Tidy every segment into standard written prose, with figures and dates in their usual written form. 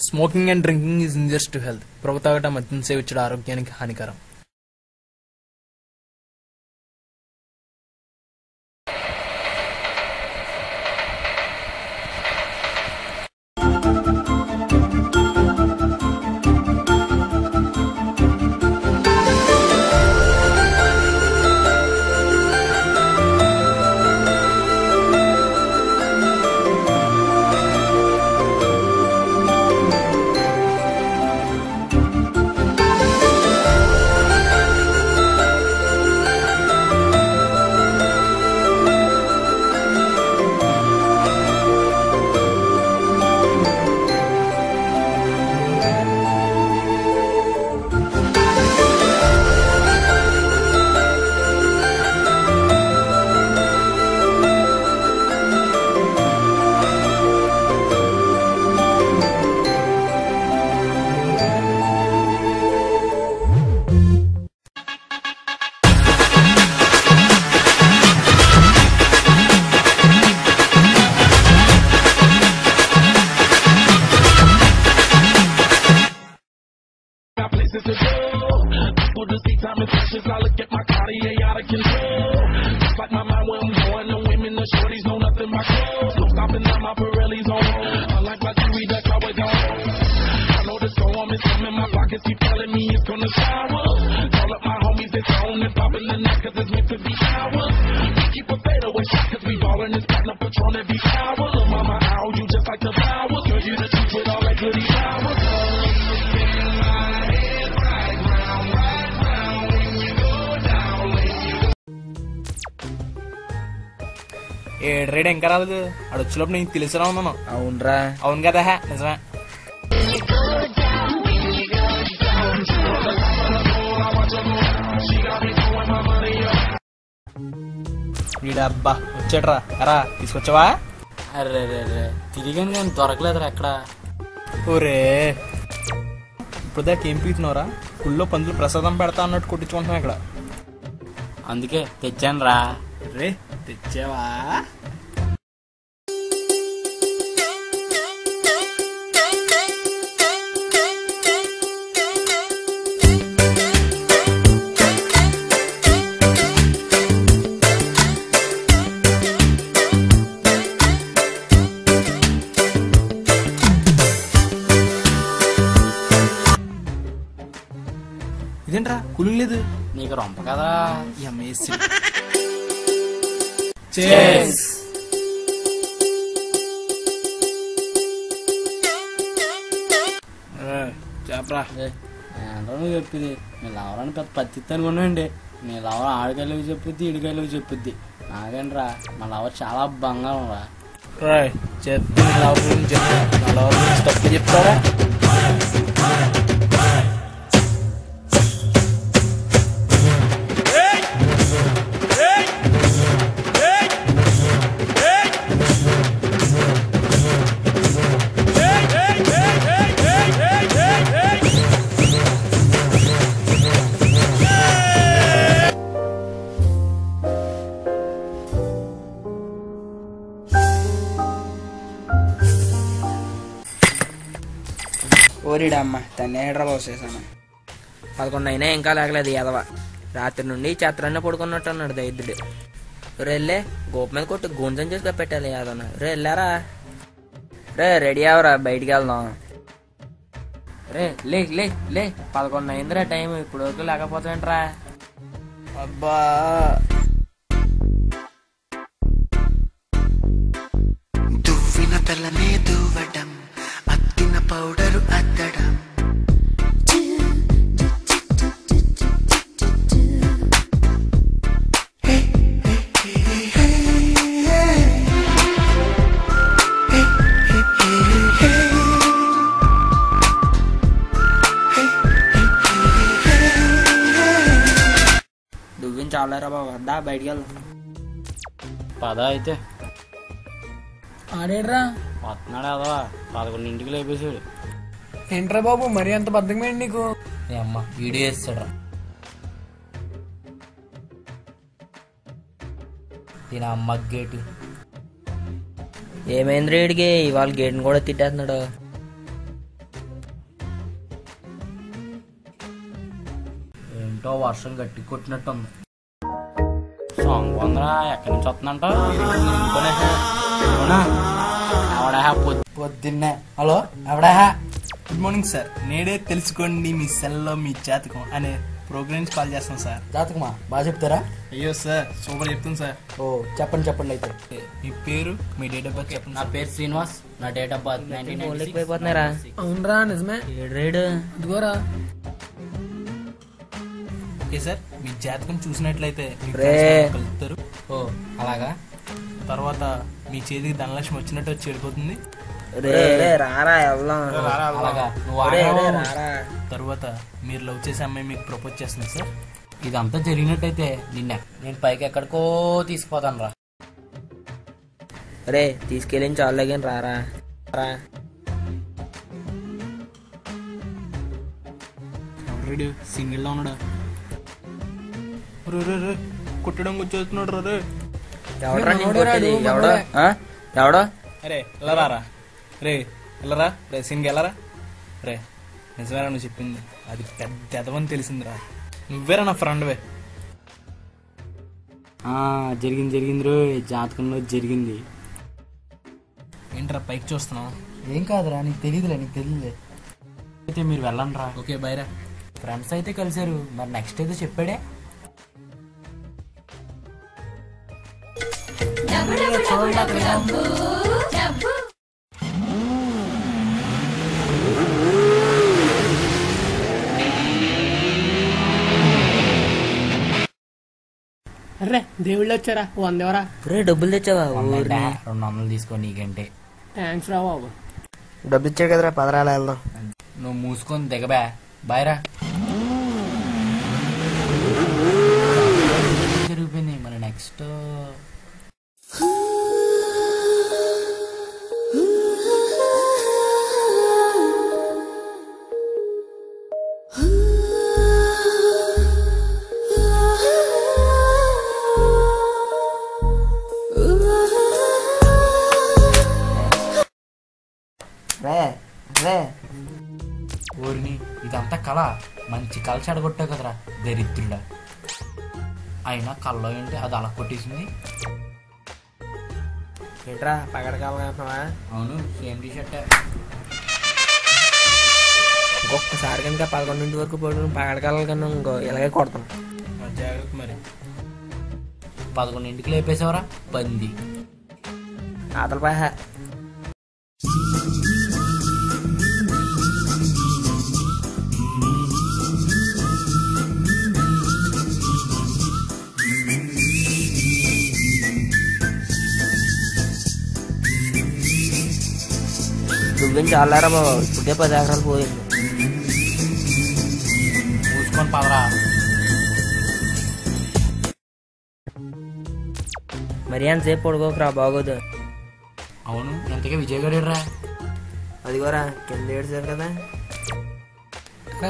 Smoking and drinking is injurious to health. పొగ తాగటం మద్యం సేవించడం ఆరోగ్యానికి హానికరం. ఏడ్రేడు ఇంకా రాలేదు. అడు వచ్చేలోపు నేను తెలిసిరా ఉన్నాను. అవునరా? అవును కదా, నిజమే. వీడబ్బా వచ్చాడ్రా. ఎరా తీసుకొచ్చావా? అరే తిరిగాను కానీ దొరకలేదురా ఎక్కడ. ఓరే ఇప్పుడు దాకా ఏం పీతున్నావురా? గుళ్ళో పందులు ప్రసాదం పెడతా అన్నట్టు కొట్టించుకుంటున్నాం ఇక్కడ. అందుకే తెచ్చాను రా. రే తెచ్చావా? ఇదేంట్రా కులు లేదు? నీకు రొంప కదా. చెప్పరా. నువ్వు చెప్పింది మీ లవరాన్ని పెద్ద పత్తి అనుకున్నాండి. మీ లవర్ ఆడికాయలు చెప్పుద్ది, ఇడికాయలు చెప్పుద్ది. నాకేంట్రా మా లవర్ చాలా బంగారం రా. తప్పు చెప్తారా? ఓరిడమ్మ తన్నే హైడ్రాబాద్ వచ్చేసాను. 11 అయినా ఇంకా లేకలేదు యాదవ. రాత్రి నుండి చేత్రాన్ని పడుకున్నట్టు అన్నాడు దైద్యుడు. వెళ్ళే గోపు మీద కొట్టి గుంజం చేసి పెట్టాలి యాదవ. వెళ్ళారా? రెడీ అవరా, బయటికి వెళ్దాం. లే లే లే 11 అయిందిరా టైం. ఇప్పుడు వరకు లేకపోతాంట్రా. అబ్బా దువ్విన తలనే దువ్వడం, అద్దిన పౌడరు అద్దడం. దువ్విని చాలారా బాబు. వద్దా బయటికి వెళ్దాం. పద అయితే. ఆడేడ్రా? వస్తున్నాడు అదవా. 11ంటికి లేపేసాడు. ఏంట్రా బాబు మరి అంత బద్దకమేంటి నీకు? అమ్మ వీడియో వేస్తాడు. దీని అమ్మ గేటు ఏమైంది రేడికి? ఇవాళ గేట్ని కూడా తిట్టేస్తున్నాడు. ఏంటో వర్షం గట్టి కొట్టినట్టుంది. సాంగ్ బాగుందిరా. ఎక్కడి నుంచి వస్తుందంట? ఎవడా పొద్దున్నే. హలో ఎవడా? Good morning sir. నేడే తెలుసుకోండి మీ సెల్లో మీ జాతకం అనే ప్రోగ్రామ్ కాల్ చేస్తాను సార్. జాతకమా? బాగా చెప్తారా? అయ్యో సార్ సూపర్ చెప్తాను సార్. ఓ చెప్పండి అయితే. మీ పేరు మీ డేట్ ఆఫ్ బర్త్ చెప్పండి. నా పేరు శ్రీనివాస్. నా డేట్ ఆఫ్ బర్త్ 1996. అయిపోతున్నారా? అవునరా నిజమే. రేడు ఇదిగోరా. ఓకే సార్, మీ జాతకం చూసినట్లయితే మీ రే. friends కలుపుతారు. ఓ అలాగా. తర్వాత మీ చేతికి ధనలక్ష్మి వచ్చినట్టు వచ్చి వెళ్ళిపోతుంది. రారా వెళ్దాం. అలాగా. నువ్వు రే, ఆడావు. రే, రారా. తర్వాత మీరు లవ్ చేసే అమ్మాయి మీకు ప్రపోజ్ చేస్తుంది సార్. ఇదంతా జరిగినట్టయితే నేను పైకి ఎక్కడికో తీసుకుపోతాను రా. రే తీసుకెళ్ళి చాలు కానీ రారా రా. ఆల్రెడీ సింగిల్ లో ఉన్నాడా? రే కుట్టడం వచ్చేస్తున్నాడు రే. ఎవడరా నేను ఎవడరా కొట్టేది? నువ్వు? ఎవడో ఆ? ఎవడో అరే వెళ్ళరారా రే, వెళ్ళరా రే, సింగ్ వెళ్ళరా రే. నిజమేరా నువ్వు చెప్పింది? అది పెద్ద ఎదవని తెలిసిందిరా. నువ్వేరా నా ఫ్రెండ్వే. జరిగింది రో. జాతకంలో జరిగింది. ఏంట్రా పైకి చూస్తున్నావు? ఏం కాదురా, నీకు తెలియదులే. అయితే మీరు వెళ్ళండి రా. ఓకే బైరా. ఫ్రెండ్స్ అయితే కలిసారు, మరి నెక్స్ట్ ఏదో చెప్పాడే. అరే దేవుళ్ళు వచ్చారా? 100 ఎవరా? రే డబ్బులు తెచ్చావా? 200 తీసుకో నీకంటే. థ్యాంక్స్ రా బాబు. డబ్బులు ఇచ్చావు కదరా, పదరాలు వెళ్దాం. నువ్వు మూసుకొని దిగబా. బాయ్రా. జరిగిపోయింది. మరి నెక్స్ట్ ఊరిని ఇదంతా కళ. మంచి కళ చెడగొట్టావు కదరా దరిద్రుడా. అయినా కళ్ళలో ఏంటి అది అలా కొట్టేసింది? ఏంట్రా పగడకాలనుకున్నావా? అవును, సేమ్ టీ షర్ట్. ఇంకొకసారి కనుక 11 వరకు పడుకుని పగడకాల కన్నా ఇంకో ఇలాగే కొడతాం. జాగ్రత్త మరి. 11ంటికి లేపేసావరా పంది. ఆతల పాహ. నువ్వేం చాలారా బాబు, ఇప్పుడే 10 ఎకరాలు పోయింది. మూసుకొని పదరా. మరి ఎంతసేపు పడుకోకరా, బాగోదు. అవును, ఎంతగా విజయ్ గడిరా? అదిగోరా కింద ఏడ్చారు కదా.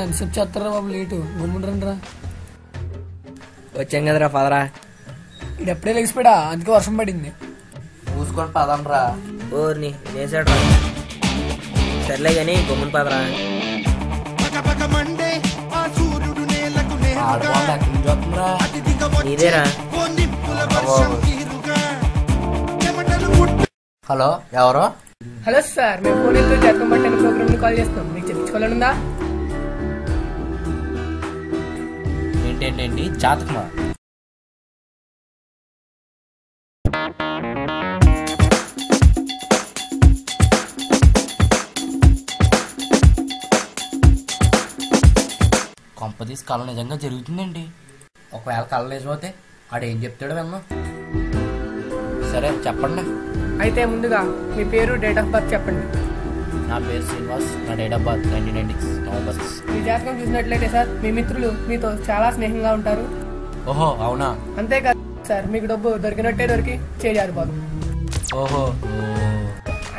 ఎంతసేపు చేస్తారా బాబు? లేటు గుమ్ముండ్రండి రా. వచ్చాం కదరా పదరా. ఇది ఎప్పుడే లెగిసిపోయా, అందుకే వర్షం పడింది. మూసుకొని పదంరా. ఓర్ని వేసాడు రా. సర్లే కానీ గమ్మున పదరా. ఆడవాళ్ళు ఎక్కడి నుంచి వస్తుందిరా? నీదేరా. హలో ఎవరు? హలో సార్, మేము పూణేతో జాతకం పట్టిన ప్రోగ్రామ్ ని కాల్ చేస్తున్నాం. మీకు చెప్పించుకోవాలనుందా? ఏంటేంటేంటి జాతకమా? కొంపదీసి కళ నిజంగా జరుగుతుందండి. ఒకవేళ కళ నిజమైతే ఆడేం చెప్తాడో విన్నా. సరే చెప్పండి. అయితే ముందుగా మీ పేరు, డేట్ ఆఫ్ బర్త్ చెప్పండి. నా పేరు శ్రీనివాస్. నా డేట్ ఆఫ్ బర్త్ 1996 నవంబర్ 6. మీ జాతకం చూసినట్లయితే సార్, మీ మిత్రులు మీతో చాలా స్నేహంగా ఉంటారు. ఓహో అవునా? అంతేకాదు సార్, మీకు డబ్బు దొరికినట్టే దొరికి చేజారిపోదు. ఓహో.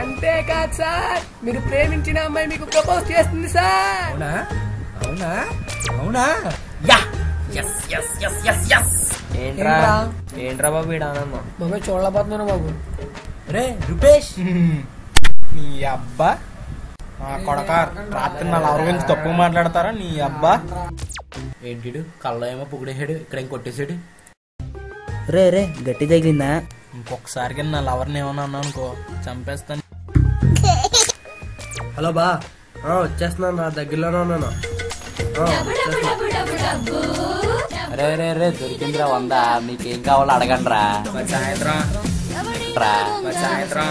అంతేకాదు సార్, మీరు ప్రేమించిన అమ్మాయి మీకు ప్రపోజ్ చేస్తుంది సార్. అవునా? అవునా? అవునా? Yeah yes yes yes yes yes. ఏంట్రా ఏంట్రా బాబు వీడు ఆనందం. బాబు చూడలేకపోతున్నాను బాబు. రే రూపేష్, నీ అబ్బా కొడక రాత్రి నా లవర్ గురించి తప్పుగా మాట్లాడతారా నీ అబ్బా? ఏంటి కళ్ళ ఏమో పొగిడేసాడు, ఇక్కడ ఏం కొట్టేశాడు. రే రే గట్టి తగిలిందా? ఇంకొకసారి కానీ నా లవర్ని ఏమన్నా అన్నా అనుకో చంపేస్తాను. హలో బా, వచ్చేస్తున్నాను రా, దగ్గరలోనే ఉన్నాను. రే రే రే దొరికిందిరా 100. మీకేం కావాలో అడగండి రా. సాయంత్రం సాయంత్రం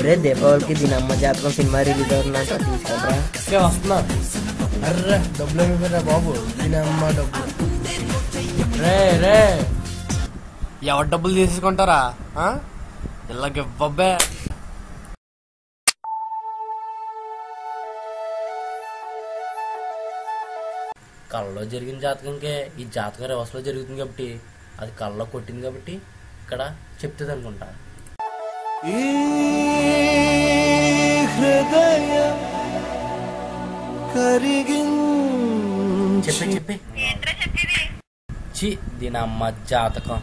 రే దీపావళికి దీని అమ్మ జాతకం సినిమా రిలీజ్ అవుతుందంట, తీసుకుంటారా? వస్తున్నా. అర్రే డబ్బులు అయిపోయారా బాబు, దీనమ్మ డబ్బులు. రే రే ఎవరు డబ్బులు తీసుకుంటారా? ఇలాగివ్వబ్బే. కళ్ళలో జరిగిన జాతకంకే ఈ జాతకం రివర్స్లో జరుగుతుంది కాబట్టి, అది కళ్ళలో కొట్టింది కాబట్టి ఇక్కడ చెప్తుంది అనుకుంటా. చెప్పి చెప్పి దీని అమ్మ జాతకం.